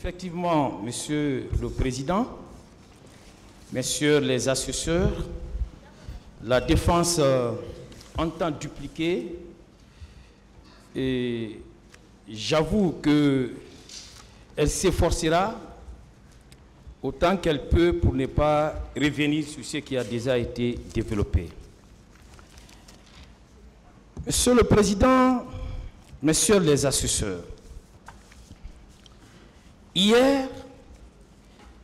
Effectivement, Monsieur le Président, Messieurs les assesseurs, la défense entend dupliquer et j'avoue qu'elle s'efforcera autant qu'elle peut pour ne pas revenir sur ce qui a déjà été développé. Monsieur le Président, Messieurs les assesseurs, hier,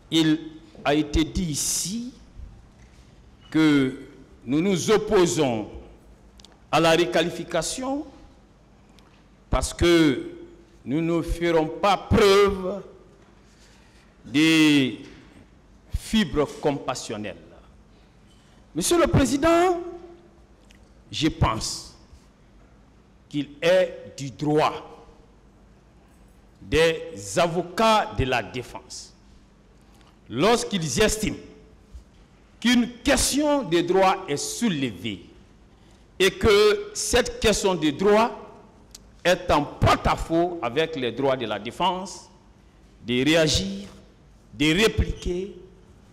il a été dit ici que nous nous opposons à la requalification parce que nous ne ferons pas preuve des fibres compassionnelles. Monsieur le Président, je pense qu'il est du droit des avocats de la défense, lorsqu'ils estiment qu'une question de droit est soulevée et que cette question de droit est en porte-à-faux avec les droits de la défense, de réagir, de répliquer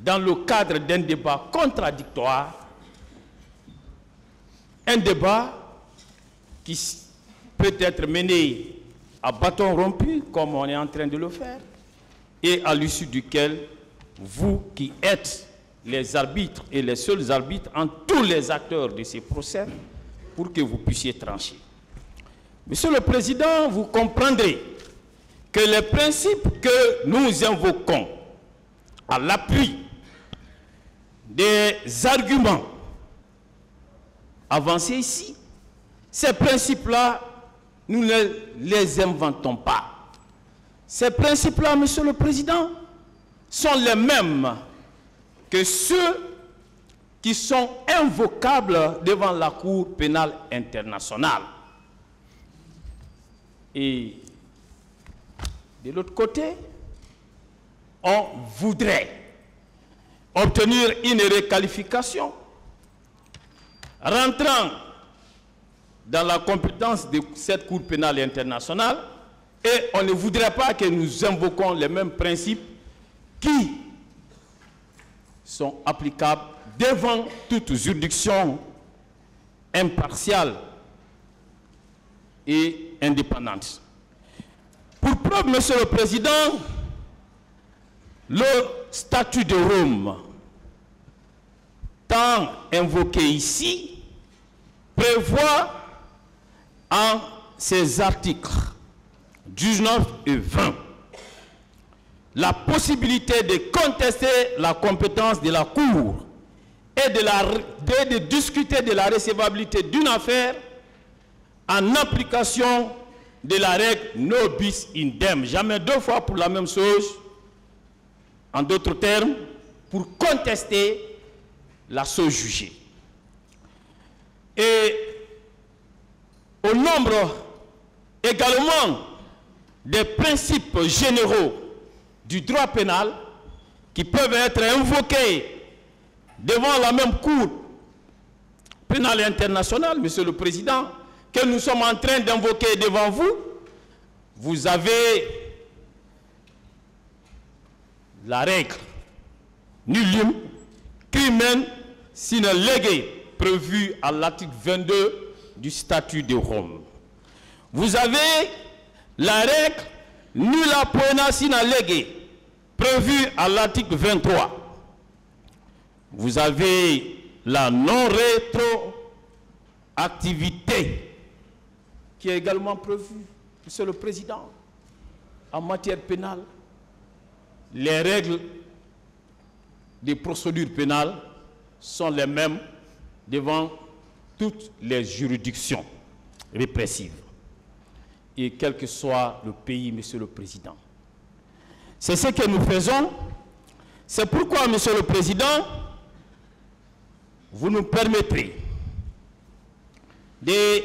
dans le cadre d'un débat contradictoire, un débat qui peut être mené à bâton rompu, comme on est en train de le faire, et à l'issue duquel vous qui êtes les arbitres et les seuls arbitres en tous les acteurs de ces procès, pour que vous puissiez trancher. Monsieur le Président, vous comprendrez que les principes que nous invoquons à l'appui des arguments avancés ici, ces principes-là, nous ne les inventons pas. Ces principes-là, Monsieur le Président, sont les mêmes que ceux qui sont invocables devant la Cour pénale internationale. Et de l'autre côté, on voudrait obtenir une requalification rentrant dans la compétence de cette Cour pénale internationale et on ne voudrait pas que nous invoquions les mêmes principes qui sont applicables devant toute juridiction impartiale et indépendante. Pour preuve, Monsieur le Président, le statut de Rome, tant invoqué ici, prévoit en ses articles 19 et 20 la possibilité de contester la compétence de la Cour et de discuter de la recevabilité d'une affaire en application de la règle no bis idem. Jamais deux fois pour la même chose, en d'autres termes, pour contester la chose jugée. Et au nombre également des principes généraux du droit pénal qui peuvent être invoqués devant la même Cour pénale internationale, Monsieur le Président, que nous sommes en train d'invoquer devant vous, vous avez la règle nullium crimen sine lege prévue à l'article 22 du statut de Rome. Vous avez la règle nulla poena sine lege prévue à l'article 23. Vous avez la non-rétroactivité qui est également prévue, Monsieur le Président, en matière pénale. Les règles des procédures pénales sont les mêmes devant toutes les juridictions répressives. Et quel que soit le pays, Monsieur le Président. C'est ce que nous faisons. C'est pourquoi, Monsieur le Président, vous nous permettrez de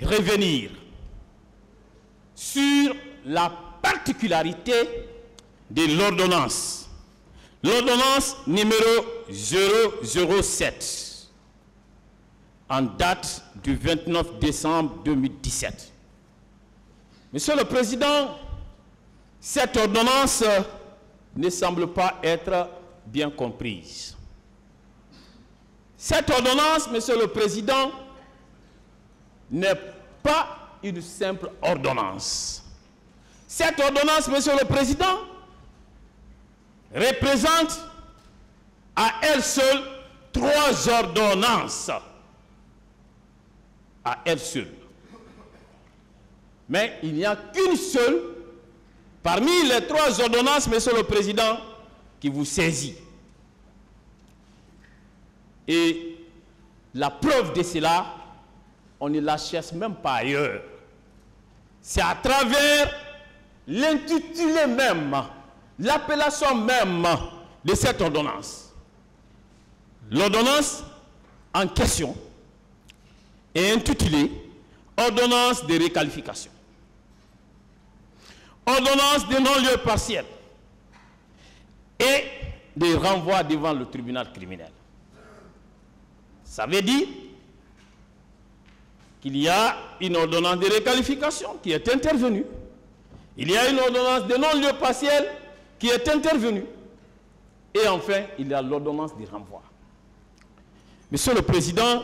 revenir sur la particularité de l'ordonnance. L'ordonnance numéro 007, en date du 29 décembre 2017. Monsieur le Président, cette ordonnance ne semble pas être bien comprise. Cette ordonnance, Monsieur le Président, n'est pas une simple ordonnance. Cette ordonnance, Monsieur le Président, représente à elle seule 3 ordonnances. À elle seule. Mais il n'y a qu'une seule parmi les 3 ordonnances, Monsieur le Président, qui vous saisit. Et la preuve de cela, on ne la cherche même pas ailleurs. C'est à travers l'intitulé même, l'appellation même de cette ordonnance. L'ordonnance en question est intitulée ordonnance de requalification. Ordonnance de non-lieu partiel et de renvoi devant le tribunal criminel. Ça veut dire qu'il y a une ordonnance de requalification qui est intervenue. Il y a une ordonnance de non-lieu partiel qui est intervenue. Et enfin, il y a l'ordonnance de renvoi. Monsieur le Président,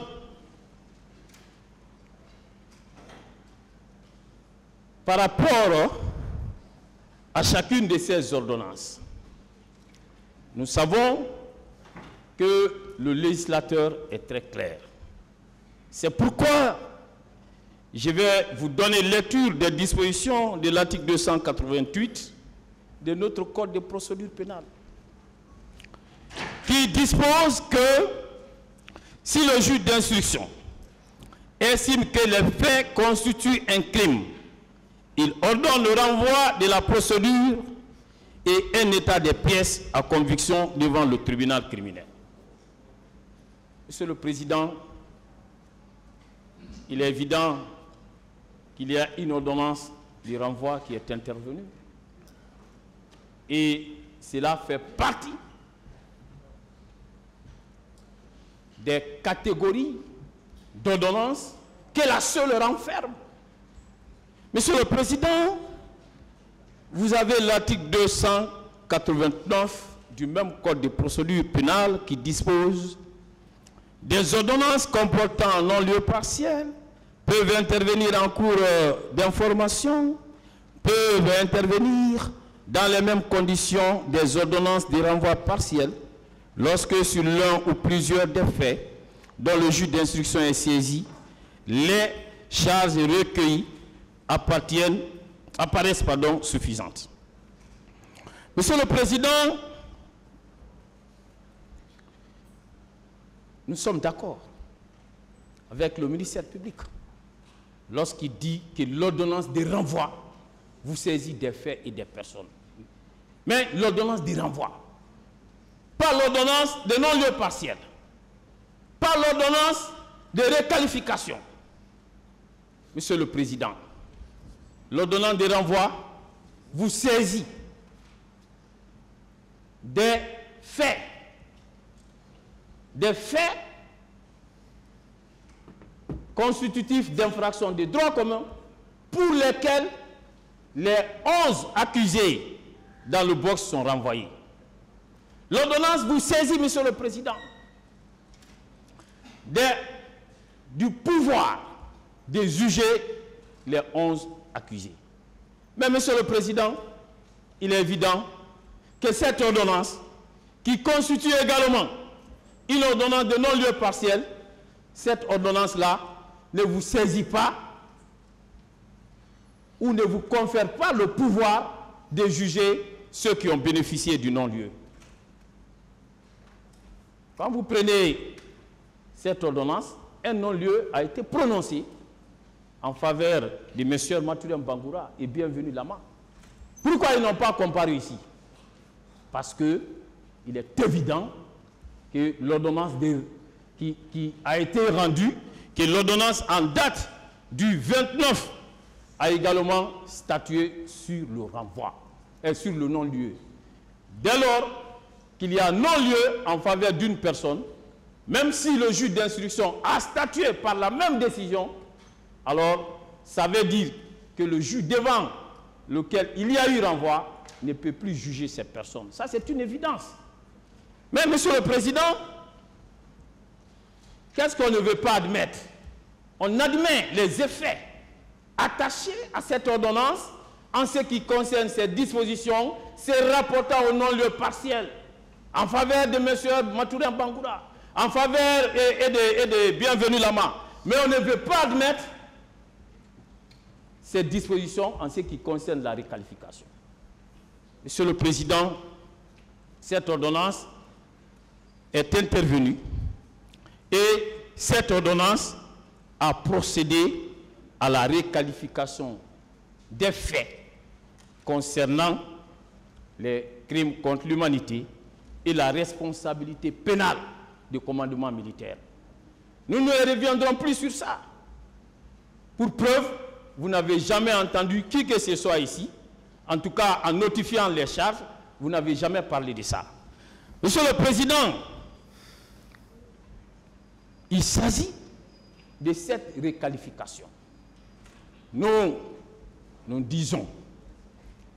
par rapport à chacune de ces ordonnances, nous savons que le législateur est très clair. C'est pourquoi je vais vous donner lecture des dispositions de l'article 288 de notre Code de procédure pénale, qui dispose que si le juge d'instruction estime que les faits constituent un crime, il ordonne le renvoi de la procédure et un état des pièces à conviction devant le tribunal criminel. Monsieur le Président, il est évident qu'il y a une ordonnance de renvoi qui est intervenue. Et cela fait partie des catégories d'ordonnances que la seule renferme. Monsieur le Président, vous avez l'article 289 du même Code de procédure pénale qui dispose des ordonnances comportant un non-lieu partiel peuvent intervenir en cours d'information, peuvent intervenir dans les mêmes conditions des ordonnances de renvoi partiel lorsque sur l'un ou plusieurs des faits dont le juge d'instruction est saisi, les charges recueillies apparaissent suffisantes. Monsieur le Président, nous sommes d'accord avec le ministère public lorsqu'il dit que l'ordonnance de renvoi vous saisit des faits et des personnes. Mais l'ordonnance de renvoi, pas l'ordonnance de non-lieu partiel, pas l'ordonnance de requalification. Monsieur le Président, l'ordonnance de renvoi vous saisit des faits constitutifs d'infraction de droit commun pour lesquels les 11 accusés dans le box sont renvoyés. L'ordonnance vous saisit, Monsieur le Président, du pouvoir de juger les 11 accusés. Mais, Monsieur le Président, il est évident que cette ordonnance, qui constitue également une ordonnance de non-lieu partiel, cette ordonnance-là ne vous saisit pas ou ne vous confère pas le pouvoir de juger ceux qui ont bénéficié du non-lieu. Quand vous prenez cette ordonnance, un non-lieu a été prononcé en faveur de M. Mathurin Bangoura et Bienvenu Lama. Pourquoi ils n'ont pas comparu ici? Parce qu'il est évident que l'ordonnance qui a été rendue, que l'ordonnance en date du 29 a également statué sur le renvoi et sur le non-lieu. Dès lors qu'il y a non-lieu en faveur d'une personne, même si le juge d'instruction a statué par la même décision, alors ça veut dire que le juge devant lequel il y a eu renvoi ne peut plus juger ces personnes. Ça, c'est une évidence. Mais, Monsieur le Président, qu'est-ce qu'on ne veut pas admettre? On admet les effets attachés à cette ordonnance en ce qui concerne ces dispositions, ces rapportant au non-lieu partiel en faveur de M. Matouré Bangoura, en faveur et de Bienvenu Lama. Mais on ne veut pas admettre ces dispositions en ce qui concerne la requalification. Monsieur le Président, cette ordonnance est intervenue et cette ordonnance a procédé à la requalification des faits concernant les crimes contre l'humanité et la responsabilité pénale du commandement militaire. Nous ne reviendrons plus sur ça. Pour preuve, vous n'avez jamais entendu qui que ce soit ici, en tout cas en notifiant les charges, vous n'avez jamais parlé de ça. Monsieur le Président, il s'agit de cette requalification. Nous disons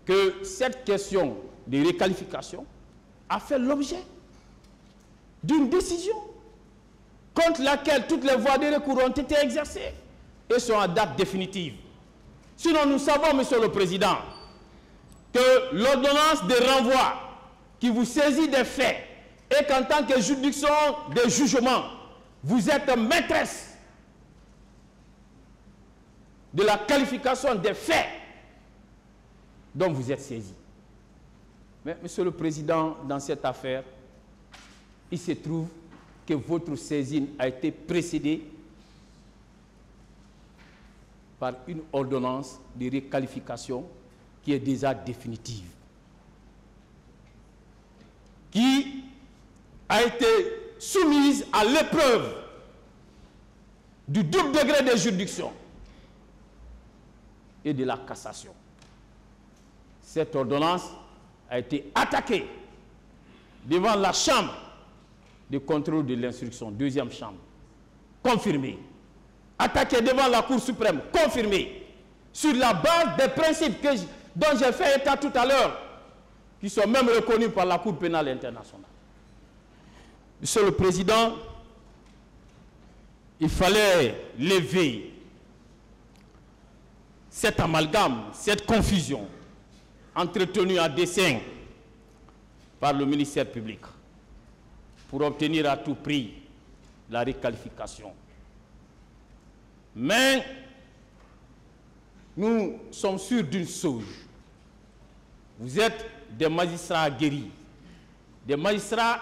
que cette question de requalification a fait l'objet d'une décision contre laquelle toutes les voies de recours ont été exercées et sont à date définitive. Sinon, nous savons, Monsieur le Président, que l'ordonnance de renvoi qui vous saisit des faits et qu'en tant que juridiction de jugement, vous êtes maîtresse de la qualification des faits dont vous êtes saisi. Mais, Monsieur le Président, dans cette affaire, il se trouve que votre saisine a été précédée par une ordonnance de requalification qui est déjà définitive, qui a été soumise à l'épreuve du double degré de juridiction et de la cassation. Cette ordonnance a été attaquée devant la chambre de contrôle de l'instruction, deuxième chambre, confirmée. Attaquée devant la Cour suprême, confirmée, sur la base des principes dont j'ai fait état tout à l'heure, qui sont même reconnus par la Cour pénale internationale. Monsieur le Président, il fallait lever cet amalgame, cette confusion entretenue à dessein par le ministère public pour obtenir à tout prix la requalification. Mais nous sommes sûrs d'une chose. Vous êtes des magistrats aguerris, des magistrats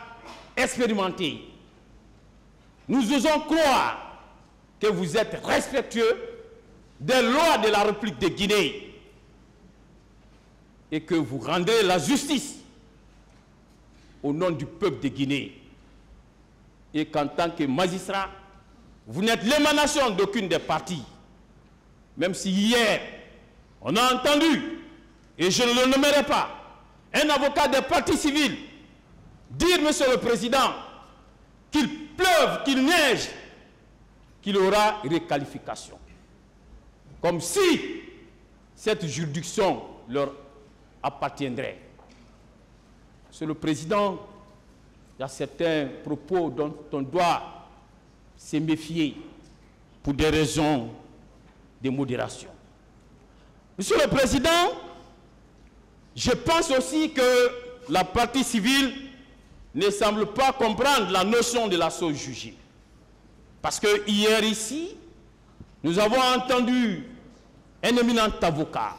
expérimentés. Nous osons croire que vous êtes respectueux des lois de la République de Guinée et que vous rendez la justice au nom du peuple de Guinée. Et qu'en tant que magistrat, vous n'êtes l'émanation d'aucune des parties. Même si hier, on a entendu, et je ne le nommerai pas, un avocat des partis civils dire, Monsieur le Président, qu'il pleuve, qu'il neige, qu'il aura requalification. Comme si cette juridiction leur appartiendrait. Monsieur le Président, il y a certains propos dont on doit se méfier pour des raisons de modération. Monsieur le Président, je pense aussi que la partie civile ne semble pas comprendre la notion de la chose jugée. Parce que hier ici, nous avons entendu un éminent avocat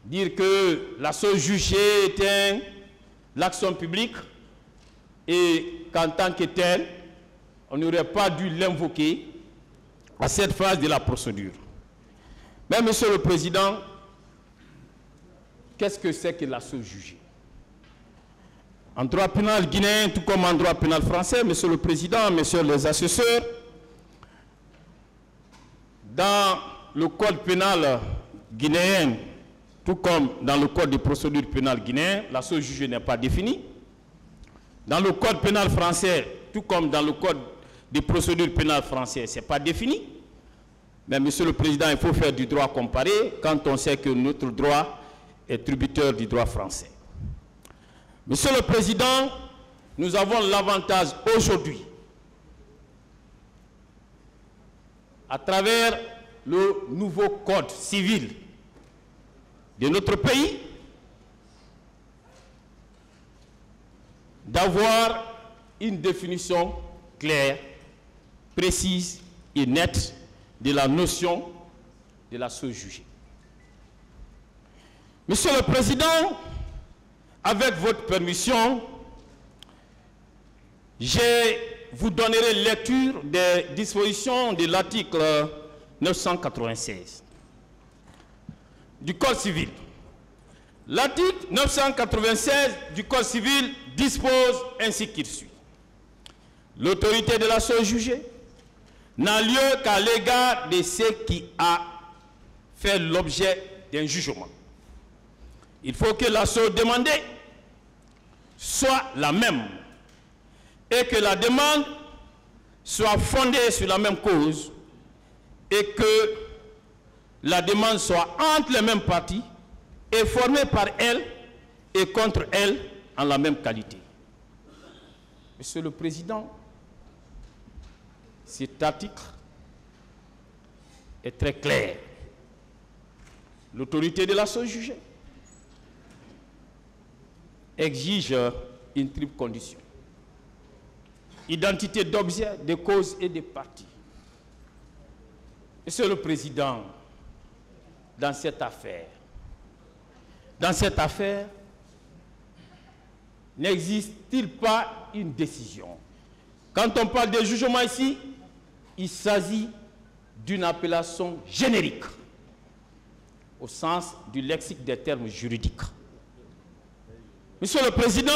dire que la chose jugée était l'action publique et qu'en tant que telle, on n'aurait pas dû l'invoquer à cette phase de la procédure. Mais, Monsieur le Président, qu'est-ce que c'est que la chose jugée? En droit pénal guinéen, tout comme en droit pénal français, Monsieur le Président, Messieurs les assesseurs, dans le code pénal guinéen, tout comme dans le code de procédure pénale guinéen, la chose jugée n'est pas définie. Dans le code pénal français, tout comme dans le code de procédure pénale français, ce n'est pas défini. Mais Monsieur le Président, il faut faire du droit comparé quand on sait que notre droit est tributaire du droit français. Monsieur le Président, nous avons l'avantage aujourd'hui, à travers le nouveau code civil de notre pays, d'avoir une définition claire, précise et nette de la notion de la chose jugée. Monsieur le Président, avec votre permission, je vous donnerai lecture des dispositions de l'article 996 du Code civil. L'article 996 du Code civil dispose ainsi qu'il suit. L'autorité de la chose jugée n'a lieu qu'à l'égard de ce qui a fait l'objet d'un jugement. Il faut que la chose demandée soit la même et que la demande soit fondée sur la même cause et que la demande soit entre les mêmes parties et formée par elle et contre elle en la même qualité. Monsieur le Président, cet article est très clair. L'autorité de la chose jugée exige une triple condition. Identité d'objet, de cause et de partie. Monsieur le Président, dans cette affaire, n'existe-t-il pas une décision? Quand on parle de jugement ici, il s'agit d'une appellation générique, au sens du lexique des termes juridiques. Monsieur le Président,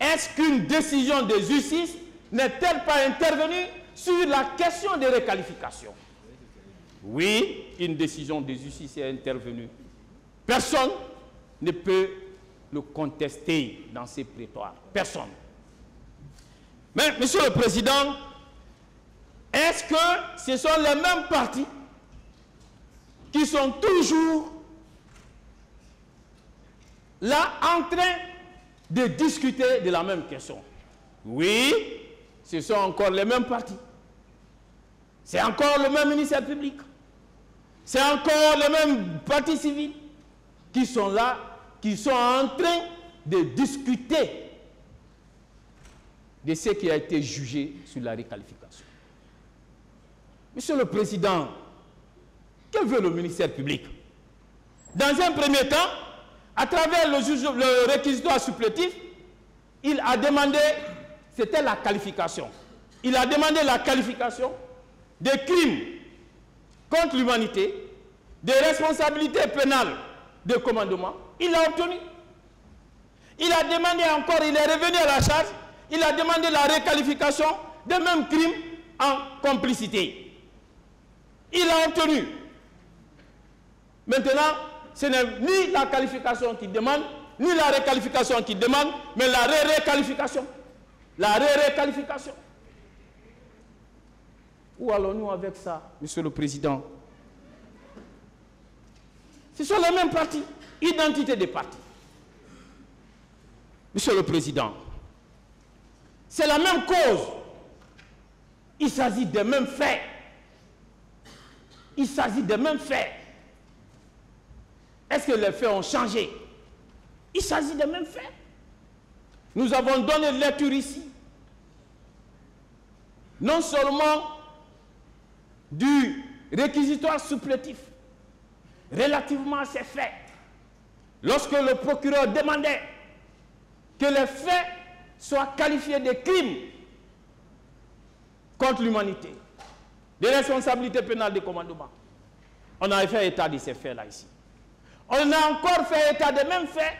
est-ce qu'une décision de justice n'est-elle pas intervenue sur la question de requalification? Oui, une décision de justice est intervenue. Personne ne peut le contester dans ces prétoires. Personne. Mais, Monsieur le Président, est-ce que ce sont les mêmes partis qui sont toujours là en train de discuter de la même question? Oui, ce sont encore les mêmes partis. C'est encore le même ministère public. C'est encore les mêmes partis civils qui sont là, qui sont en train de discuter de ce qui a été jugé sur la requalification. Monsieur le Président, que veut le ministère public? Dans un premier temps, à travers le réquisitoire supplétif, il a demandé, c'était la qualification. Il a demandé la qualification des crimes contre l'humanité, des responsabilités pénales de commandement. Il l'a obtenu. Il a demandé encore, il est revenu à la charge, il a demandé la requalification des mêmes crimes en complicité. Il l'a obtenu. Maintenant, ce n'est ni la qualification qu'il demande, ni la requalification qu'il demande, mais la requalification. La requalification. Où allons-nous avec ça, Monsieur le Président? Ce sont les mêmes partis, identité des partis. Monsieur le Président, c'est la même cause. Il s'agit des mêmes faits. Il s'agit des mêmes faits. Est-ce que les faits ont changé? Il s'agit des mêmes faits. Nous avons donné lecture ici, non seulement du réquisitoire supplétif relativement à ces faits. Lorsque le procureur demandait que les faits soient qualifiés de crimes contre l'humanité, de responsabilité pénale de commandement, on a fait état de ces faits-là ici. On a encore fait état des mêmes faits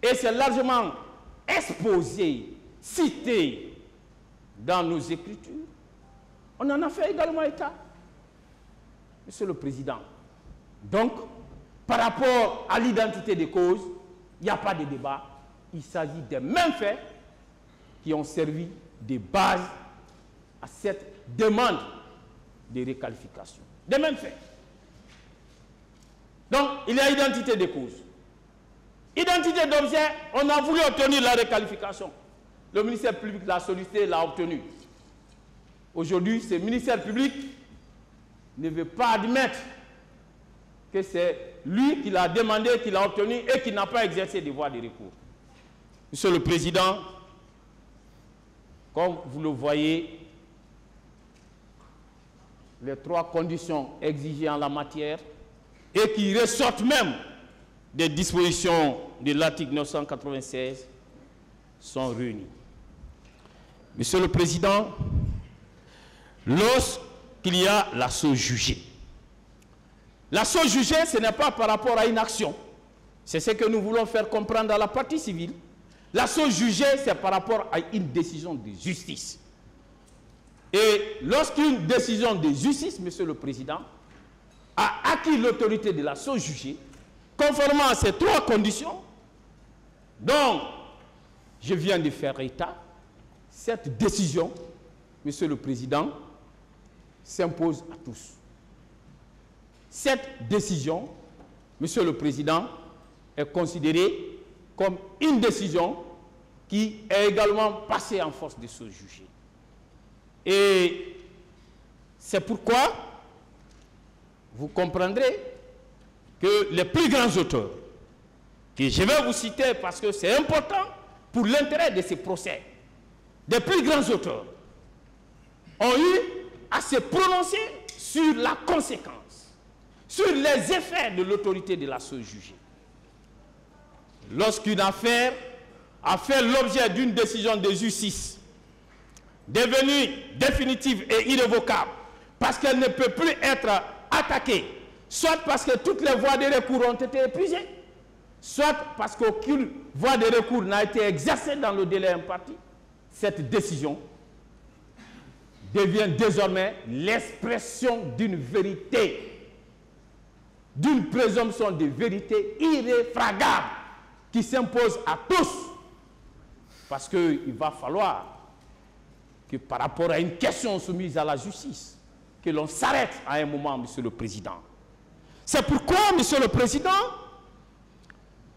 et c'est largement exposé, cité dans nos écritures. On en a fait également état. Monsieur le Président, donc, par rapport à l'identité des causes, il n'y a pas de débat. Il s'agit des mêmes faits qui ont servi de base à cette demande de réqualification. Des mêmes faits. Donc, il y a identité des causes. Identité d'objet, on a voulu obtenir la réqualification. Le ministère public l'a sollicité, l'a obtenu. Aujourd'hui, ce ministère public ne veut pas admettre que c'est lui qui l'a demandé, qui l'a obtenu et qui n'a pas exercé des voies de recours. Monsieur le Président, comme vous le voyez, les 3 conditions exigées en la matière et qui ressortent même des dispositions de l'article 996 sont réunies. Monsieur le Président, lorsqu'il y a la chose jugée, la chose jugée, ce n'est pas par rapport à une action. C'est ce que nous voulons faire comprendre à la partie civile. La chose jugée, c'est par rapport à une décision de justice. Et lorsqu'une décision de justice, Monsieur le Président, a acquis l'autorité de la chose jugée, conformément à ces 3 conditions, donc je viens de faire état, cette décision, Monsieur le Président, s'impose à tous. Cette décision, Monsieur le Président, est considérée comme une décision qui est également passée en force de se juger. Et c'est pourquoi vous comprendrez que les plus grands auteurs, que je vais vous citer parce que c'est important pour l'intérêt de ces procès, des plus grands auteurs ont eu à se prononcer sur la conséquence, sur les effets de l'autorité de la chose jugée. Lorsqu'une affaire a fait l'objet d'une décision de justice devenue définitive et irrévocable, parce qu'elle ne peut plus être attaquée, soit parce que toutes les voies de recours ont été épuisées, soit parce qu'aucune voie de recours n'a été exercée dans le délai imparti, cette décision devient désormais l'expression d'une vérité, d'une présomption de vérité irréfragable qui s'impose à tous. Parce qu'il va falloir que par rapport à une question soumise à la justice, que l'on s'arrête à un moment, Monsieur le Président. C'est pourquoi, Monsieur le Président,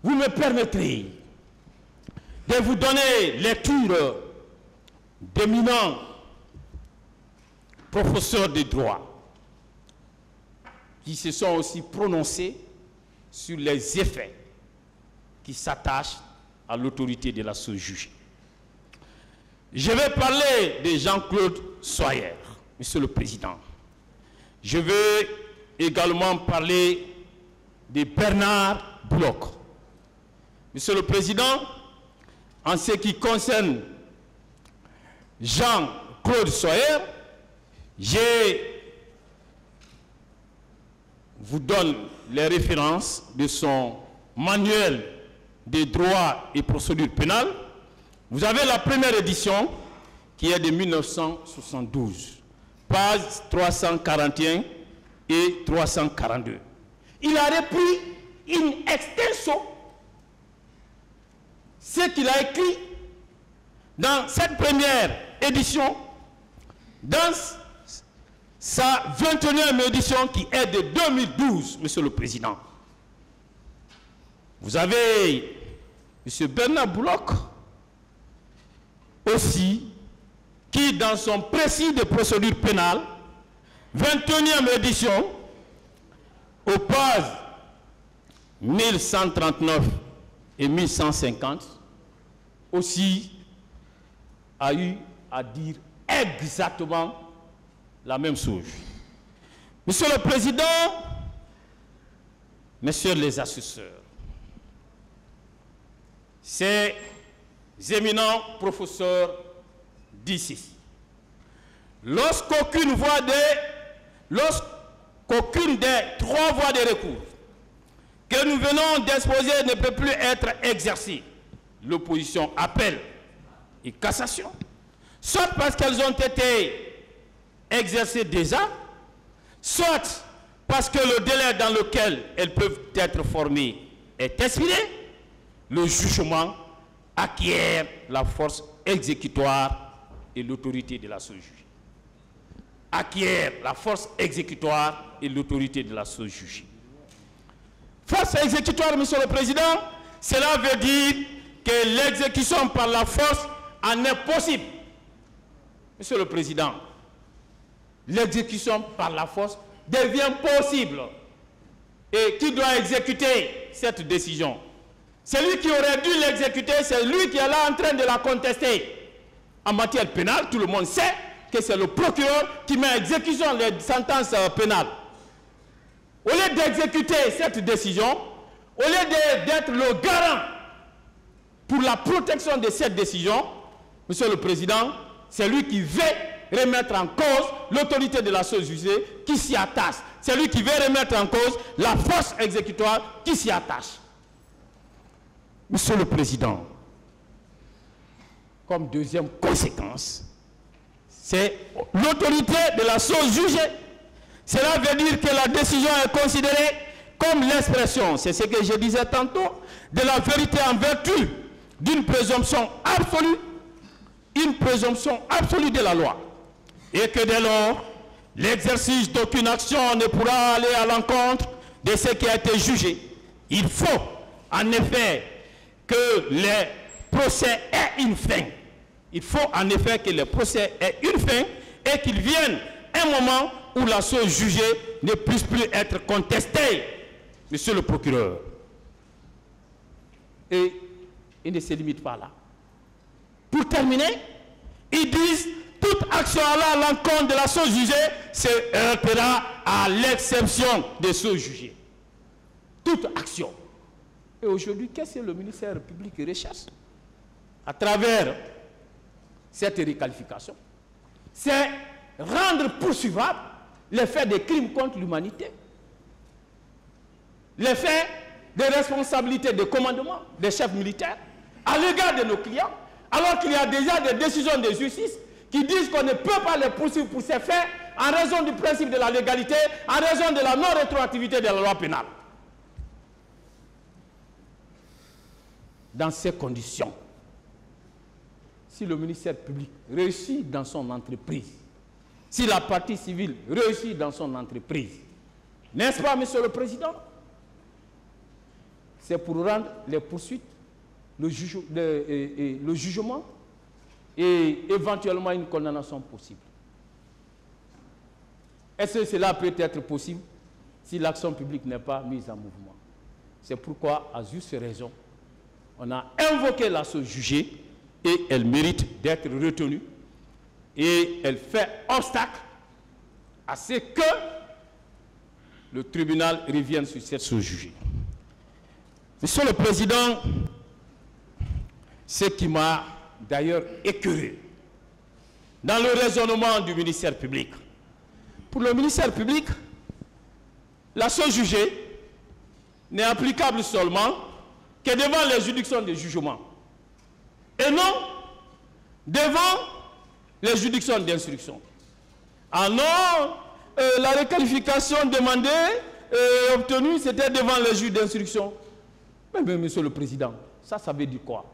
vous me permettrez de vous donner lecture d'éminents professeurs de droit qui se sont aussi prononcés sur les effets qui s'attachent à l'autorité de la chose jugée. Je vais parler de Jean-Claude Soyer, Monsieur le Président. Je vais également parler de Bernard Bloch. Monsieur le Président, en ce qui concerne Jean-Claude Soyer, je vous donne les références de son manuel de droit et procédure pénale. Vous avez la première édition qui est de 1972, pages 341 et 342. Il a repris in extenso ce qu'il a écrit dans cette première édition, dans sa 21e édition qui est de 2012, Monsieur le Président. Vous avez M. Bernard Bloch aussi, qui dans son précis de procédure pénale, 21e édition, aux pages 1139 et 1150, aussi a eu à dire exactement la même chose. Monsieur le Président, Messieurs les assesseurs, ces éminents professeurs d'ici, lorsqu'aucune des 3 voies de recours que nous venons d'exposer ne peut plus être exercée, l'opposition appelle et cassation, soit parce qu'elles ont été exercées déjà, soit parce que le délai dans lequel elles peuvent être formées est expiré, le jugement acquiert la force exécutoire et l'autorité de la chose jugée. acquiert la force exécutoire et l'autorité de la chose jugée. Force exécutoire, Monsieur le Président, cela veut dire que l'exécution par la force en est possible. Monsieur le Président, l'exécution par la force devient possible. Et qui doit exécuter cette décision? Celui qui aurait dû l'exécuter, c'est lui qui est là en train de la contester. En matière pénale, tout le monde sait que c'est le procureur qui met à exécution les sentences pénales. Au lieu d'exécuter cette décision, au lieu d'être le garant pour la protection de cette décision, Monsieur le Président, c'est lui qui veut remettre en cause l'autorité de la chose jugée qui s'y attache. C'est lui qui veut remettre en cause la force exécutoire qui s'y attache. Monsieur le Président, comme deuxième conséquence, c'est l'autorité de la chose jugée. Cela veut dire que la décision est considérée comme l'expression, c'est ce que je disais tantôt, de la vérité en vertu d'une présomption absolue, une présomption absolue de la loi. Et que dès lors, l'exercice d'aucune action ne pourra aller à l'encontre de ce qui a été jugé. Il faut, en effet, que les procès aient une fin. Il faut, en effet, que les procès aient une fin et qu'il vienne un moment où la chose jugée ne puisse plus être contestée, Monsieur le procureur. Et il ne se limite pas là. Pour terminer, ils disent toute action allant à l'encontre de la chose jugée se heurtera à l'exception des choses jugées. Toute action. Et aujourd'hui, qu'est-ce que le ministère public recherche à travers cette requalification? C'est rendre poursuivable les faits de crimes contre l'humanité, les faits de responsabilité de commandement des chefs militaires à l'égard de nos clients, alors qu'il y a déjà des décisions de justice qui disent qu'on ne peut pas les poursuivre pour ces faits en raison du principe de la légalité, en raison de la non-rétroactivité de la loi pénale. Dans ces conditions, si le ministère public réussit dans son entreprise, si la partie civile réussit dans son entreprise, n'est-ce pas, Monsieur le Président? C'est pour rendre les poursuites, le jugement et éventuellement une condamnation possible. Est-ce que cela peut être possible si l'action publique n'est pas mise en mouvement? C'est pourquoi, à juste raison, on a invoqué la chose jugée et elle mérite d'être retenue et elle fait obstacle à ce que le tribunal revienne sur cette chose jugée. Monsieur le Président, ce qui m'a d'ailleurs écœuré dans le raisonnement du ministère public. Pour le ministère public, la chose jugée n'est applicable seulement que devant les juridictions de jugement et non devant les juridictions d'instruction. Ah non, la requalification demandée et obtenue, c'était devant les juges d'instruction. Mais Monsieur le Président, ça veut dire quoi?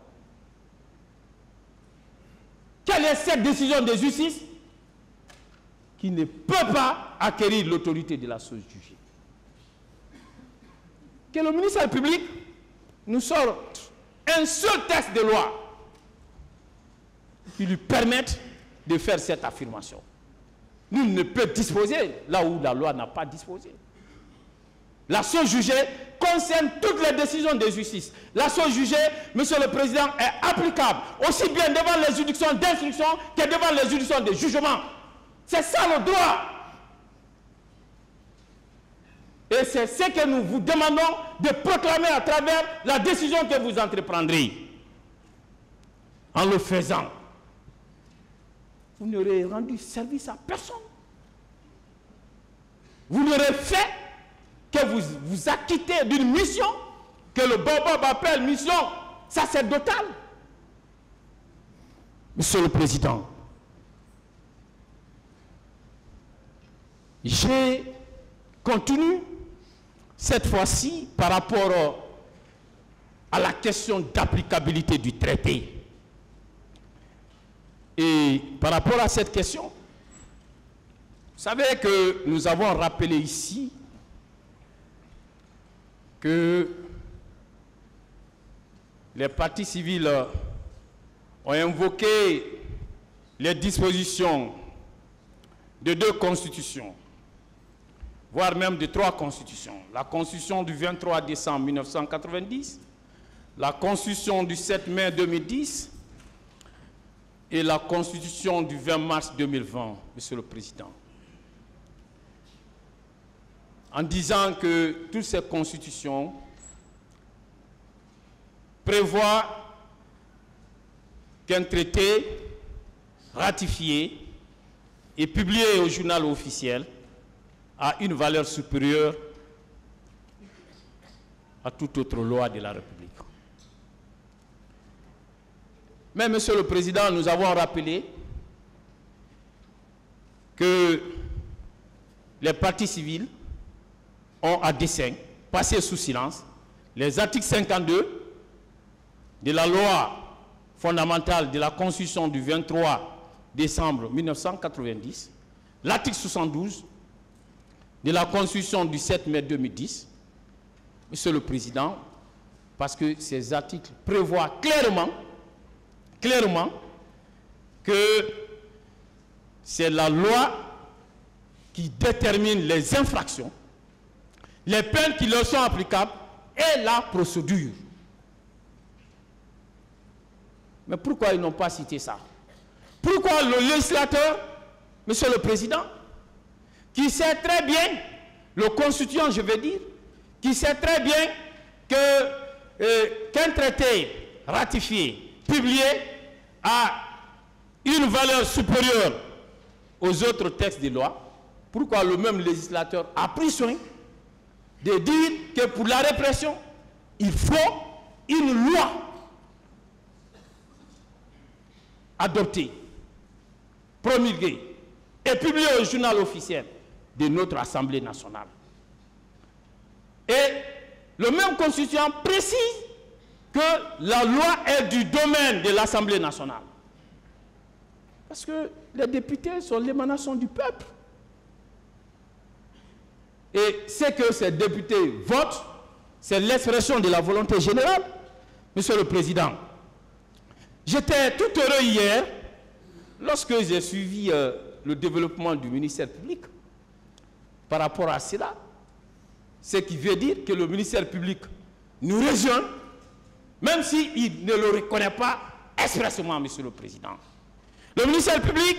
Quelle est cette décision de justice qui ne peut pas acquérir l'autorité de la chose jugée? Que le ministère public nous sorte un seul texte de loi qui lui permette de faire cette affirmation. Nul ne peut disposer là où la loi n'a pas disposé. La chose jugée concerne toutes les décisions de justice. La chose jugée, Monsieur le Président, est applicable aussi bien devant les juridictions d'instruction que devant les juridictions de jugement. C'est ça le droit. Et c'est ce que nous vous demandons de proclamer à travers la décision que vous entreprendrez. En le faisant, vous n'aurez rendu service à personne. Vous n'aurez fait que vous acquittez d'une mission que le Bobob appelle mission sacerdotale. Monsieur le Président, je continue cette fois-ci par rapport à la question d'applicabilité du traité. Et par rapport à cette question, savez que nous avons rappelé ici que les partis civils ont invoqué les dispositions de 2 constitutions, voire même de 3 constitutions. La constitution du 23 décembre 1990, la constitution du 7 mai 2010 et la constitution du 20 mars 2020, Monsieur le Président. En disant que toutes ces constitutions prévoient qu'un traité ratifié et publié au journal officiel a une valeur supérieure à toute autre loi de la République. Mais, Monsieur le Président, nous avons rappelé que les partis civils ont à dessein passé sous silence les articles 52 de la loi fondamentale de la Constitution du 23 décembre 1990, l'article 72 de la Constitution du 7 mai 2010, Monsieur le Président, parce que ces articles prévoient clairement que c'est la loi qui détermine les infractions, les peines qui leur sont applicables et la procédure. Mais pourquoi ils n'ont pas cité ça? Pourquoi le législateur, Monsieur le Président, qui sait très bien, le constituant je veux dire, qui sait très bien qu'un traité ratifié, publié, a une valeur supérieure aux autres textes de loi, pourquoi le même législateur a pris soin de dire que pour la répression, il faut une loi adoptée, promulguée et publiée au journal officiel de notre Assemblée nationale. Et le même constituant précise que la loi est du domaine de l'Assemblée nationale. Parce que les députés sont l'émanation du peuple. Et ce que ces députés votent, c'est l'expression de la volonté générale. Monsieur le Président, j'étais tout heureux hier, lorsque j'ai suivi le développement du ministère public, par rapport à cela, ce qui veut dire que le ministère public nous rejoint, même s'il ne le reconnaît pas expressément, Monsieur le Président. Le ministère public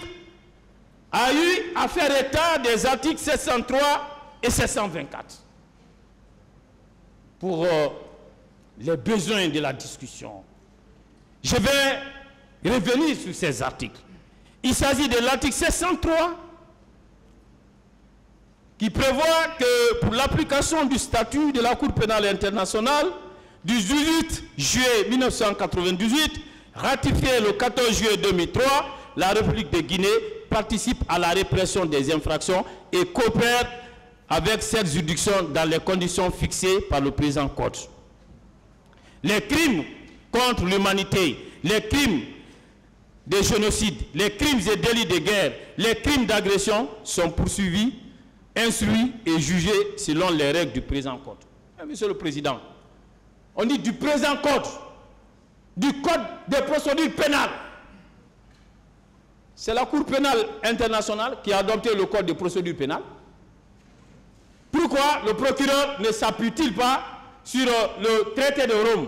a eu à faire état des articles 703 et 724 pour les besoins de la discussion. Je vais revenir sur ces articles. Il s'agit de l'article 703 qui prévoit que pour l'application du statut de la Cour pénale internationale du 18 juillet 1998, ratifié le 14 juillet 2003, la République de Guinée participe à la répression des infractions et coopère avec cette juridiction dans les conditions fixées par le présent code. Les crimes contre l'humanité, les crimes de génocide, les crimes et délits de guerre, les crimes d'agression sont poursuivis, instruits et jugés selon les règles du présent code. Monsieur le Président, on dit du présent code, du code des procédures pénales. C'est la Cour pénale internationale qui a adopté le code de procédure pénale. Pourquoi le procureur ne s'appuie-t-il pas sur le traité de Rome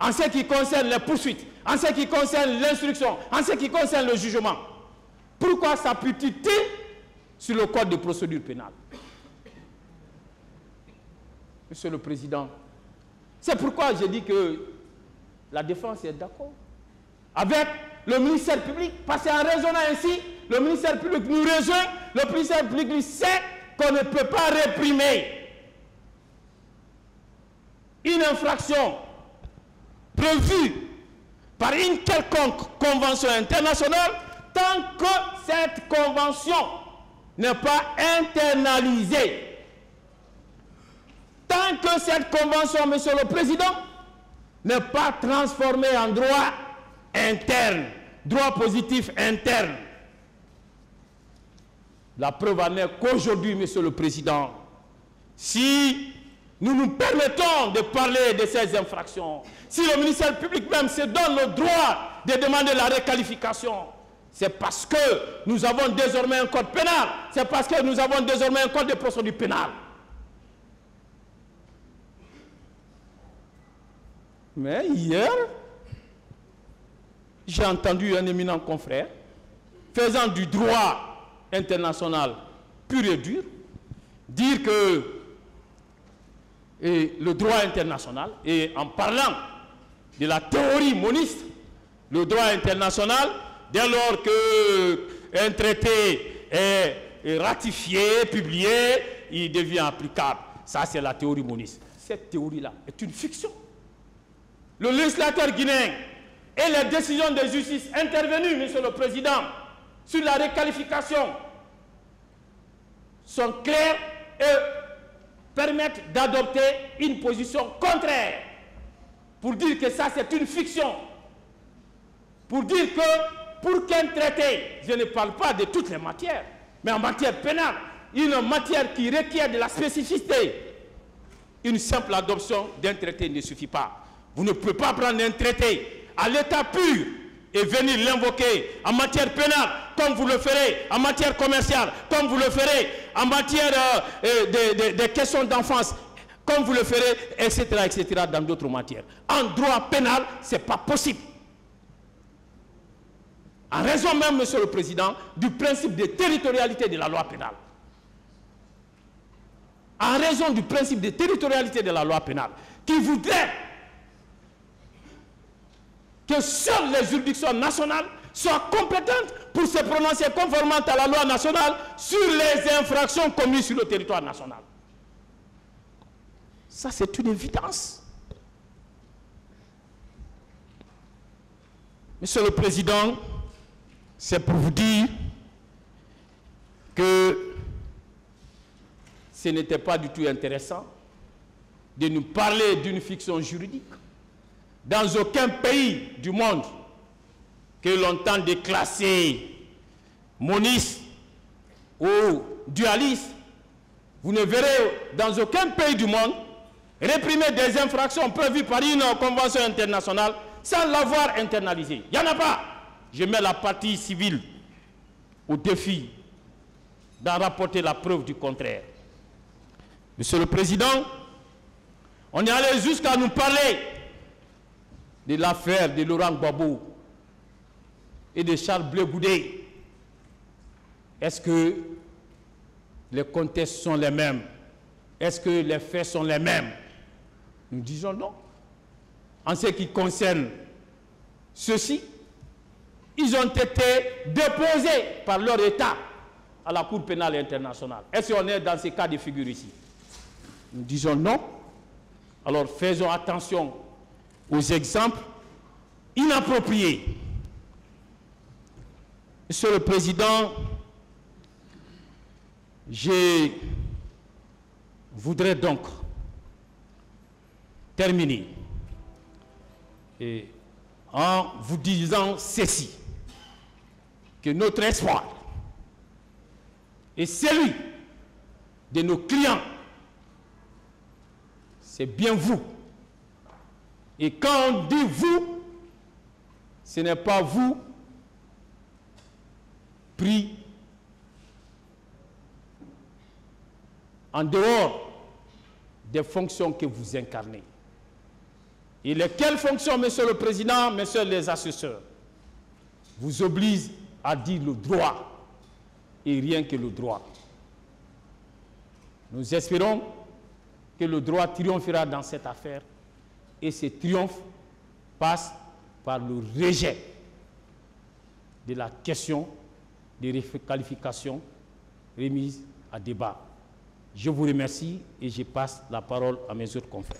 en ce qui concerne les poursuites, en ce qui concerne l'instruction, en ce qui concerne le jugement? Pourquoi s'appuie-t-il sur le code de procédure pénale? Monsieur le Président, c'est pourquoi j'ai dit que la défense est d'accord avec le ministère public, parce qu'en raisonnant ainsi, le ministère public nous rejoint, le ministère public lui sait qu'on ne peut pas réprimer une infraction prévue par une quelconque convention internationale tant que cette convention n'est pas internalisée. Tant que cette convention, Monsieur le Président, n'est pas transformée en droit interne, droit positif interne. La preuve en est qu'aujourd'hui, Monsieur le Président, si nous nous permettons de parler de ces infractions, si le ministère public même se donne le droit de demander la requalification, c'est parce que nous avons désormais un code pénal, c'est parce que nous avons désormais un code de procédure pénale. Mais hier, j'ai entendu un éminent confrère faisant du droit international pur et dur dire que le droit international, et en parlant de la théorie moniste, le droit international, dès lors qu'un traité est ratifié, publié, il devient applicable. Ça, c'est la théorie moniste. Cette théorie-là est une fiction. Le législateur guinéen et les décisions de justice intervenues, Monsieur le Président, sur la requalification sont claires et permettent d'adopter une position contraire pour dire que ça c'est une fiction, pour dire que pour qu'un traité, je ne parle pas de toutes les matières, mais en matière pénale, une matière qui requiert de la spécificité, une simple adoption d'un traité ne suffit pas. Vous ne pouvez pas prendre un traité à l'état pur et venir l'invoquer en matière pénale, comme vous le ferez en matière commerciale, comme vous le ferez en matière de questions d'enfance, comme vous le ferez, etc., etc., dans d'autres matières. En droit pénal, ce n'est pas possible. En raison même, Monsieur le Président, du principe de territorialité de la loi pénale. En raison du principe de territorialité de la loi pénale, qui voudrait que seules les juridictions nationales soient compétentes pour se prononcer conformément à la loi nationale sur les infractions commises sur le territoire national. Ça, c'est une évidence. Monsieur le Président, c'est pour vous dire que ce n'était pas du tout intéressant de nous parler d'une fiction juridique. Dans aucun pays du monde que l'on tente de classer moniste ou dualiste, vous ne verrez dans aucun pays du monde réprimer des infractions prévues par une convention internationale sans l'avoir internalisée. Il n'y en a pas. Je mets la partie civile au défi d'en rapporter la preuve du contraire. Monsieur le Président, on est allé jusqu'à nous parler de l'affaire de Laurent Gbagbo et de Charles Blé Goudé. Est-ce que les contextes sont les mêmes? Est-ce que les faits sont les mêmes? Nous disons non. En ce qui concerne ceux-ci, ils ont été déposés par leur État à la Cour pénale internationale. Est-ce qu'on est dans ces cas de figure ici? Nous disons non. Alors faisons attention aux exemples inappropriés. Monsieur le Président, je voudrais donc terminer en vous disant ceci, que notre espoir et celui de nos clients, c'est bien vous. Et quand on dit vous, ce n'est pas vous pris en dehors des fonctions que vous incarnez. Et lesquelles fonctions, Monsieur le Président, Messieurs les assesseurs, vous obligent à dire le droit et rien que le droit. Nous espérons que le droit triomphera dans cette affaire et ce triomphe passe par le rejet de la question des requalifications remises à débat. Je vous remercie et je passe la parole à mes autres confrères.